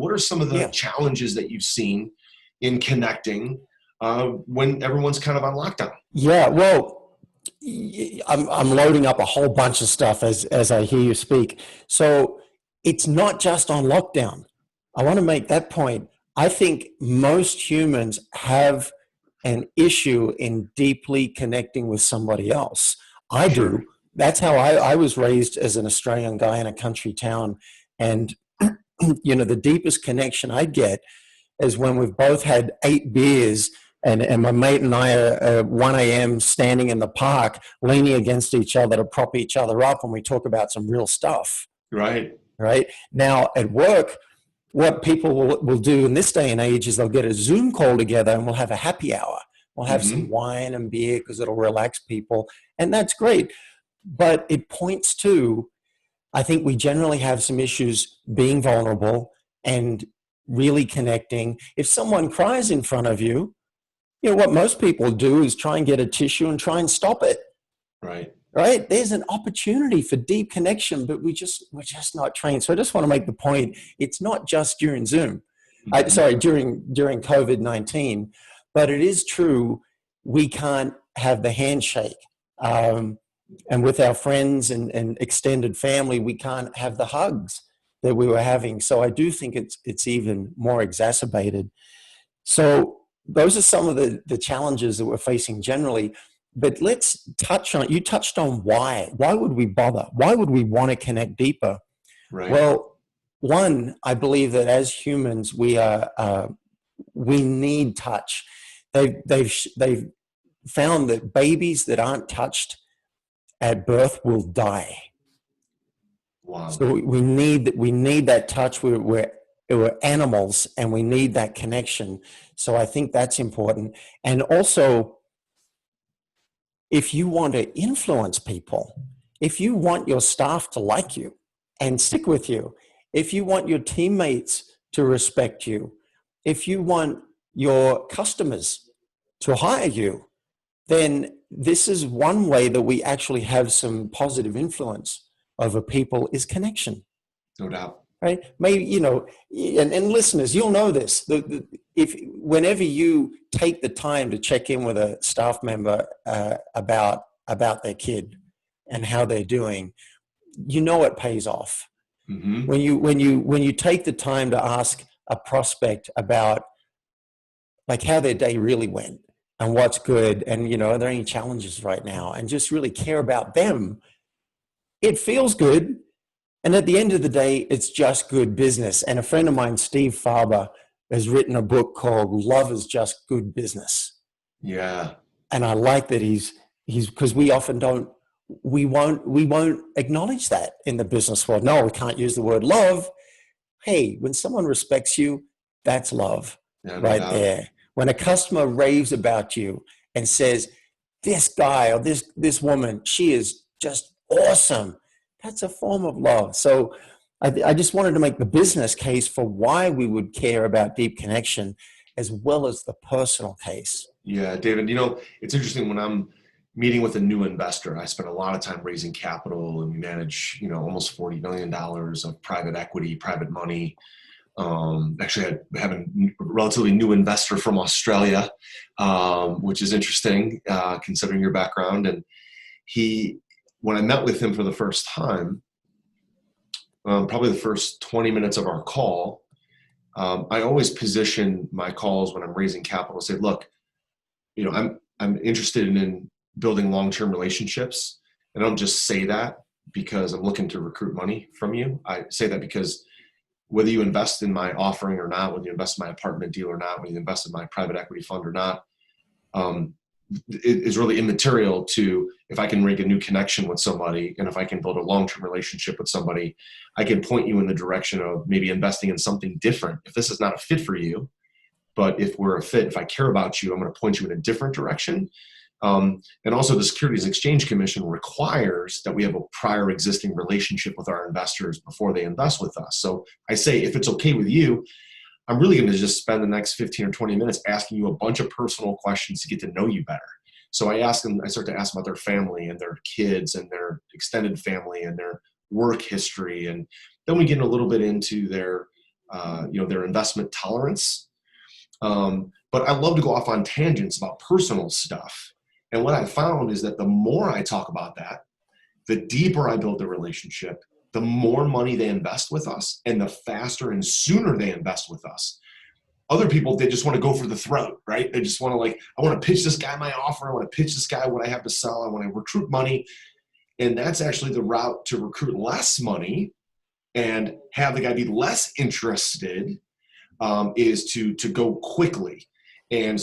what are some of the Yeah. challenges that you've seen in connecting when everyone's kind of on lockdown? Yeah. Well, I'm loading up a whole bunch of stuff as I hear you speak. So it's not just on lockdown. I want to make that point. I think most humans have an issue in deeply connecting with somebody else. I Sure. do. That's how I was raised as an Australian guy in a country town. And, the deepest connection I get is when we've both had 8 beers and my mate and I are 1 a.m. standing in the park, leaning against each other to prop each other up when we talk about some real stuff, Right. right? Now, at work, what people will do in this day and age is they'll get a Zoom call together and we'll have a happy hour. We'll have some Hmm. wine and beer because it'll relax people. And that's great. But it points to, I think we generally have some issues being vulnerable and really connecting. If someone cries in front of you, what most people do is try and get a tissue and try and stop it. Right. Right? There's an opportunity for deep connection, but we're just not trained. So I just want to make the point: it's not just during Zoom. Hmm. During COVID-19, but it is true we can't have the handshake. And with our friends and extended family, we can't have the hugs that we were having. So I do think it's even more exacerbated. So those are some of the challenges that we're facing generally. But let's you touched on why. Why would we bother? Why would we want to connect deeper? Right. Well, one, I believe that as humans, we need touch. They've found that babies that aren't touched at birth will die. Wow. So we need that touch. We're animals, and we need that connection. So I think that's important. And also, if you want to influence people, if you want your staff to like you and stick with you, if you want your teammates to respect you, if you want your customers to hire you, then this is one way that we actually have some positive influence over people is connection, No doubt. right? Maybe, and listeners, you'll know this. If whenever you take the time to check in with a staff member about their kid and how they're doing, it pays off. Hmm. When you take the time to ask a prospect about like how their day really went and what's good, and are there any challenges right now, and just really care about them, it feels good. And at the end of the day, it's just good business. And a friend of mine, Steve Farber, has written a book called Love is Just Good Business. Yeah. And I like that he's because we often we won't acknowledge that in the business world. No, we can't use the word love. Hey, when someone respects you, that's love Yeah. No right doubt. there. When a customer raves about you and says, this guy or this woman, she is just awesome, that's a form of love. So I just wanted to make the business case for why we would care about deep connection as well as the personal case. Yeah, David, it's interesting when I'm meeting with a new investor. I spend a lot of time raising capital, and we manage, almost $40 million of private equity, private money. Actually, I have a relatively new investor from Australia, which is interesting considering your background. And when I met with him for the first time, probably the first 20 minutes of our call, I always position my calls when I'm raising capital, say, look, I'm interested in building long-term relationships. And I don't just say that because I'm looking to recruit money from you. I say that because whether you invest in my offering or not, whether you invest in my apartment deal or not, whether you invest in my private equity fund or not, it is really immaterial to if I can make a new connection with somebody, and if I can build a long-term relationship with somebody, I can point you in the direction of maybe investing in something different. If this is not a fit for you, but if we're a fit, if I care about you, I'm going to point you in a different direction. And also the Securities and Exchange Commission requires that we have a prior existing relationship with our investors before they invest with us. So I say, if it's okay with you, I'm really going to just spend the next 15 or 20 minutes asking you a bunch of personal questions to get to know you better. So I start to ask them about their family and their kids and their extended family and their work history. And then we get a little bit into their their investment tolerance. But I love to go off on tangents about personal stuff. And what I found is that the more I talk about that, the deeper I build the relationship, the more money they invest with us, and the faster and sooner they invest with us. Other people, they just want to go for the throat, right? They just want to I want to pitch this guy my offer. I want to pitch this guy what I have to sell. I want to recruit money. And that's actually the route to recruit less money and have the guy be less interested, is to go quickly. And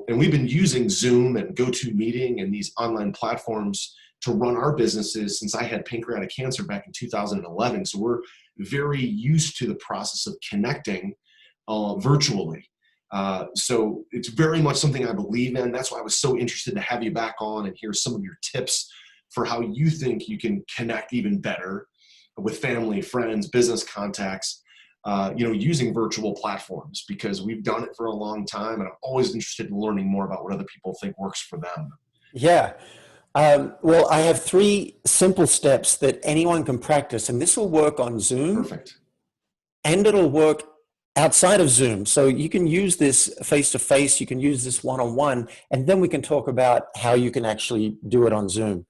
we've been using Zoom and GoToMeeting and these online platforms to run our businesses since I had pancreatic cancer back in 2011. So we're very used to the process of connecting virtually. So it's very much something I believe in. That's why I was so interested to have you back on and hear some of your tips for how you think you can connect even better with family, friends, business contacts, using virtual platforms, because we've done it for a long time, and I'm always interested in learning more about what other people think works for them. Yeah. Well, I have 3 simple steps that anyone can practice, and this will work on Zoom. Perfect. And it'll work outside of Zoom. So you can use this face-to-face, you can use this one-on-one, and then we can talk about how you can actually do it on Zoom.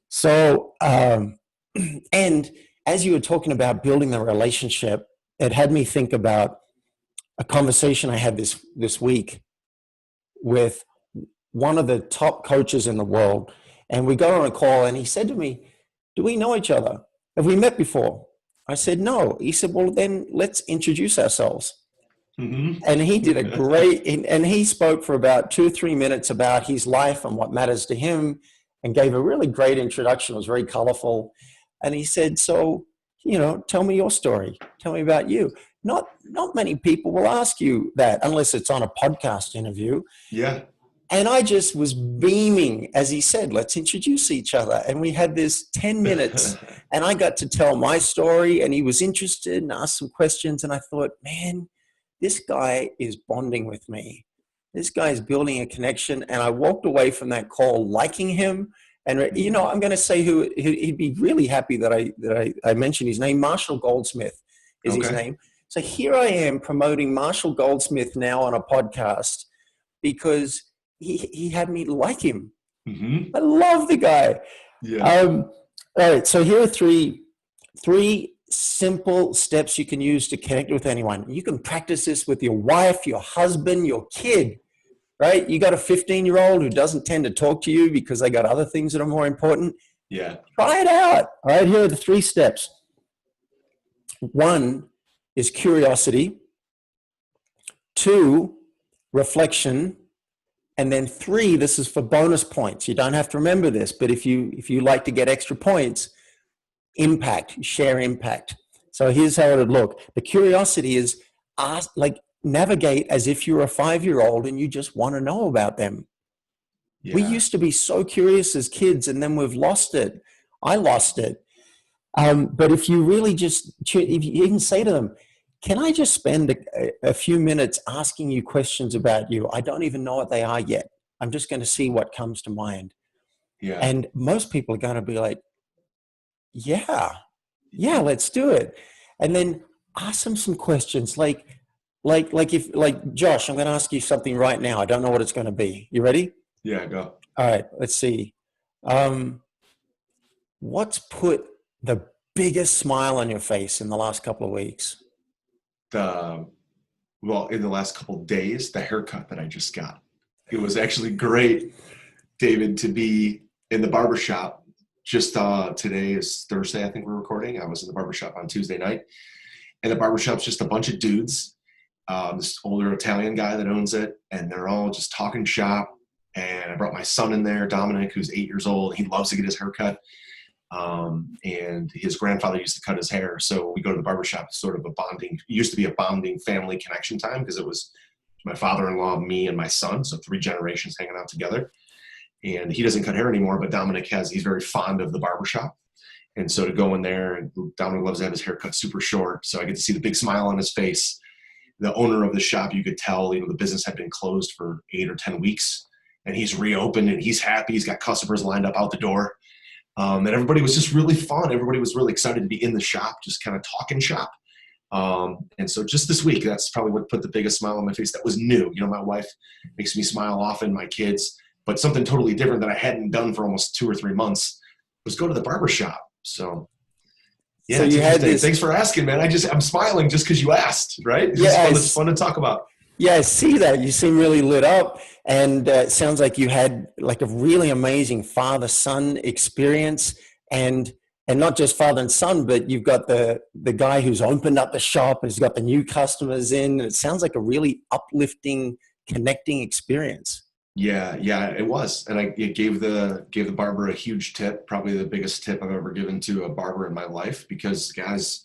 So, and as you were talking about building the relationship, it had me think about a conversation I had this week with one of the top coaches in the world. And we got on a call and he said to me, "Do we know each other? Have we met before?" I said, "No." He said, "Well, then let's introduce ourselves." Mm-hmm. And he did a great, and he spoke for about 2 or 3 minutes about his life and what matters to him, and gave a really great introduction. It was very colorful. And he said, "So, tell me your story. Tell me about you." Not many people will ask you that unless it's on a podcast interview. Yeah. And I just was beaming as he said, "Let's introduce each other." And we had this 10 minutes and I got to tell my story, and he was interested and asked some questions. And I thought, man, this guy is bonding with me. This guy is building a connection. And I walked away from that call liking him. And, I'm going to say who he'd be really happy that I mentioned his name. Marshall Goldsmith is his name. So here I am promoting Marshall Goldsmith now on a podcast because he had me like him. Mm-hmm. I love the guy. Yeah. All right. So here are three simple steps you can use to connect with anyone. You can practice this with your wife, your husband, your kid, right? You got a 15-year-old who doesn't tend to talk to you because they got other things that are more important. Yeah. Try it out. All right. Here are the 3 steps. 1 is curiosity. 2, reflection. And then 3, this is for bonus points. You don't have to remember this, but if you like to get extra points, impact, share impact. So here's how it would look. The curiosity is navigate as if you're a 5-year-old and you just want to know about them. Yeah. We used to be so curious as kids, and then we've lost it. I lost it. But if you really if you can say to them, "Can I just spend a few minutes asking you questions about you? I don't even know what they are yet. I'm just going to see what comes to mind." Yeah. And most people are going to be like, yeah, let's do it. And then ask them some questions like Josh, I'm going to ask you something right now. I don't know what it's going to be. You ready? Yeah, go. All right, let's see. What's put the biggest smile on your face in the last couple of weeks? In the last couple of days, the haircut that I just got. It was actually great, David, to be in the barbershop. Just today is Thursday, I think we're recording. I was in the barbershop on Tuesday night. And the barbershop's just a bunch of dudes, this older Italian guy that owns it, and they're all just talking shop. And I brought my son in there, Dominic, who's 8 years old. He loves to get his hair cut. And his grandfather used to cut his hair. So we go to the barbershop, sort of used to be a bonding family connection time, because it was my father-in-law, me, and my son. So 3 generations hanging out together. And he doesn't cut hair anymore, but Dominic he's very fond of the barbershop. And so to go in there, and Dominic loves to have his hair cut super short. So I get to see the big smile on his face. The owner of the shop, you could tell, the business had been closed for 8 or 10 weeks, and he's reopened and he's happy. He's got customers lined up out the door. And everybody was just really fun. Everybody was really excited to be in the shop, just kind of talking shop. And so just this week, that's probably what put the biggest smile on my face. That was new. You know, my wife makes me smile often, my kids, but something totally different that I hadn't done for almost 2 or 3 months was go to the barber shop. So yeah, So it's you had interesting. this. Thanks for asking, man. I'm smiling just because you asked, right? It's just fun, it's fun to talk about. Yeah, I see that. You seem really lit up, and it sounds like you had like a really amazing father-son experience, and not just father and son, but you've got the guy who's opened up the shop, who's got the new customers in. It sounds like a really uplifting, connecting experience. Yeah, it was, and it gave the barber a huge tip, probably the biggest tip I've ever given to a barber in my life. Because guys,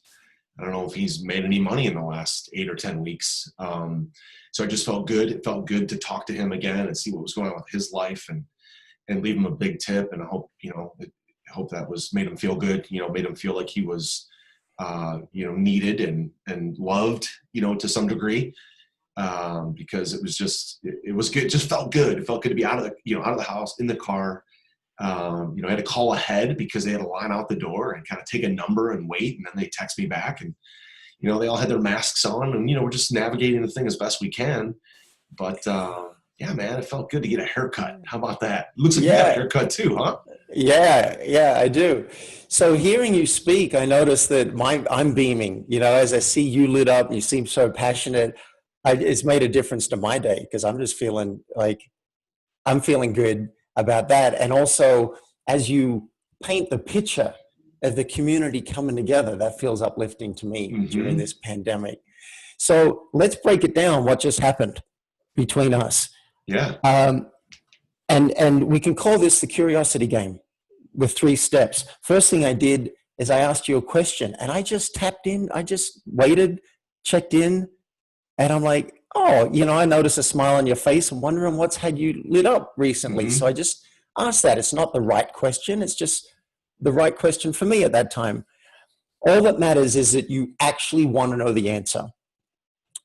I don't know if he's made any money in the last 8 or 10 weeks. So I just felt good. It felt good to talk to him again and see what was going on with his life, and leave him a big tip. And I hope, I hope that was made him feel good. Made him feel like he was, needed and loved, to some degree. Because it was just, it was good. It just felt good. It felt good to be out of the house, in the car. I had to call ahead because they had a line out the door and kind of take a number and wait. And then they text me back, and, they all had their masks on, and, we're just navigating the thing as best we can. But, yeah, man, it felt good to get a haircut. How about that? Looks like you got a haircut too, huh? Yeah, I do. So hearing you speak, I noticed that I'm beaming, as I see you lit up and you seem so passionate. It's made a difference to my day, because I'm just feeling like I'm feeling good about that. And also, as you paint the picture of the community coming together, that feels uplifting to me during this pandemic. So let's break it down. What just happened between us? Yeah. And we can call this the curiosity game with 3 steps. First thing I did is I asked you a question, and I just tapped in. I just waited, checked in, and I'm like, oh, I noticed a smile on your face. I'm wondering what's had you lit up recently. So I just asked that. It's not the right question. It's just the right question for me at that time. All that matters is that you actually want to know the answer. All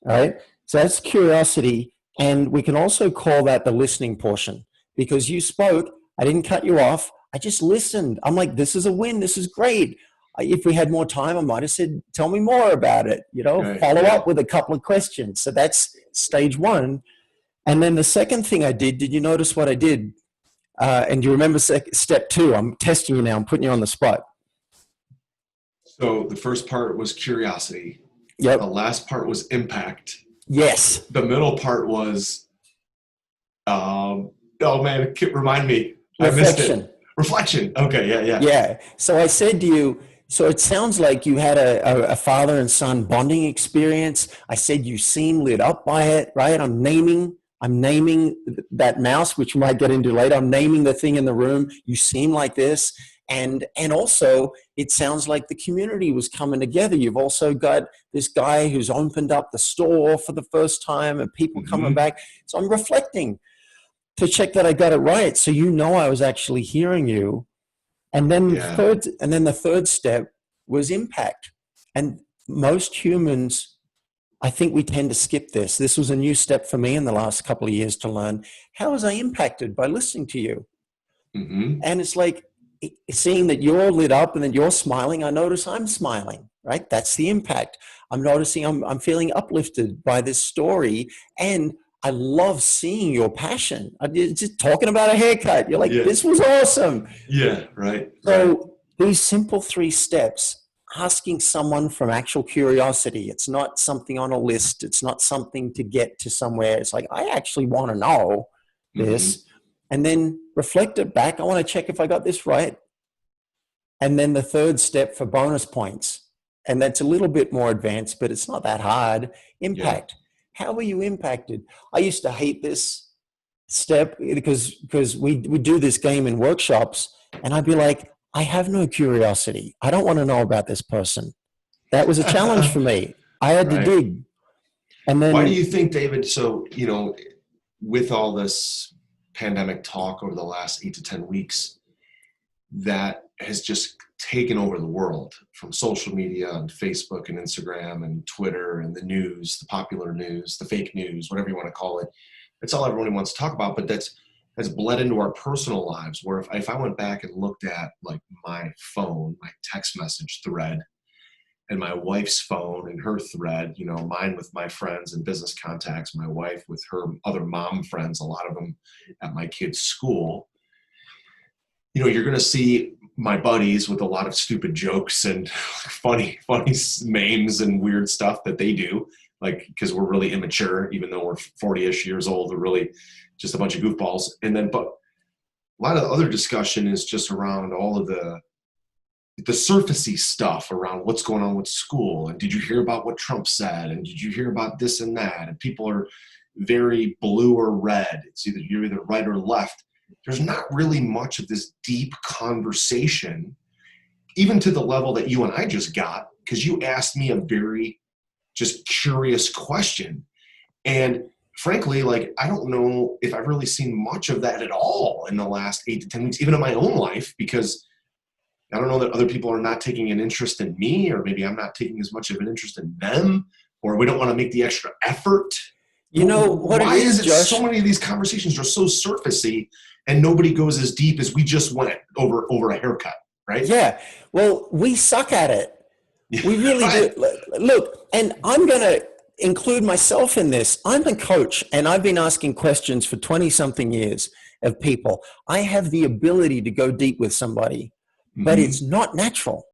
right. So that's curiosity. And we can also call that the listening portion, because you spoke. I didn't cut you off. I just listened. I'm like, this is a win. This is great. If we had more time, I might have said, tell me more about it, follow up with a couple of questions. So that's stage 1. And then the second thing I did you notice what I did? And do you remember step 2? I'm testing you now. I'm putting you on the spot. So the first part was curiosity. Yep. The last part was impact. Yes. The middle part was, oh man, remind me. Reflection. I missed it. Reflection. Okay. Yeah. Yeah. So I said to you, so it sounds like you had a father and son bonding experience. I said you seem lit up by it, right? I'm naming that mouse, which we might get into later. I'm naming the thing in the room. You seem like this. And also, it sounds like the community was coming together. You've also got this guy who's opened up the store for the first time, and people coming back. So I'm reflecting to check that I got it right. So I was actually hearing you. And then the third step was impact. And most humans, I think we tend to skip this. This was a new step for me in the last couple of years to learn. How was I impacted by listening to you? And it's like, seeing that you're lit up and that you're smiling, I notice I'm smiling, right? That's the impact. I'm noticing I'm feeling uplifted by this story. And I love seeing your passion. I'm just talking about a haircut. You're like, this was awesome. Yeah, right. So these simple 3 steps, asking someone from actual curiosity. It's not something on a list. It's not something to get to somewhere. It's like, I actually want to know this. And then reflect it back. I want to check if I got this right. And then the third step for bonus points. And that's a little bit more advanced, but it's not that hard. Impact. How were you impacted? I used to hate this step because we do this game in workshops, and I'd be like, I have no curiosity. I don't want to know about this person. That was a challenge for me. I had to dig. And then, why do you think, David, so, with all this pandemic talk over the last 8 to 10 weeks, that has just taken over the world, from social media and Facebook and Instagram and Twitter and the news, the popular news, the fake news, whatever you want to call it. That's all everyone wants to talk about, but that's bled into our personal lives, where if I went back and looked at like my phone, my text message thread, and my wife's phone and her thread, you know, mine with my friends and business contacts, my wife with her other mom friends, a lot of them at my kids' school, you know, you're going to see my buddies with a lot of stupid jokes and funny memes and weird stuff that they do, like, because we're really immature, even though we're 40-ish years old, we're really just a bunch of goofballs. And then, but a lot of the other discussion is just around all of the surfacey stuff around what's going on with school. And did you hear about what Trump said? And did you hear about this and that? And people are very blue or red. It's either you're either right or left. There's not really much of this deep conversation, even to the level that you and I just got, because you asked me a very just curious question. And frankly, like, I don't know if I've really seen much of that at all in the last 8 to 10 weeks, even in my own life, because I don't know that other people are not taking an interest in me, or maybe I'm not taking as much of an interest in them, or we don't want to make the extra effort. You know what? Why is it Josh? so many of these conversations are so surfacey and nobody goes as deep as we just went over a haircut, right? Yeah. Well, we suck at it. We really Right. do. Look, and I'm going to include myself in this. I'm a coach, and I've been asking questions for 20-something years of people. I have the ability to go deep with somebody, but Mhm. it's not natural.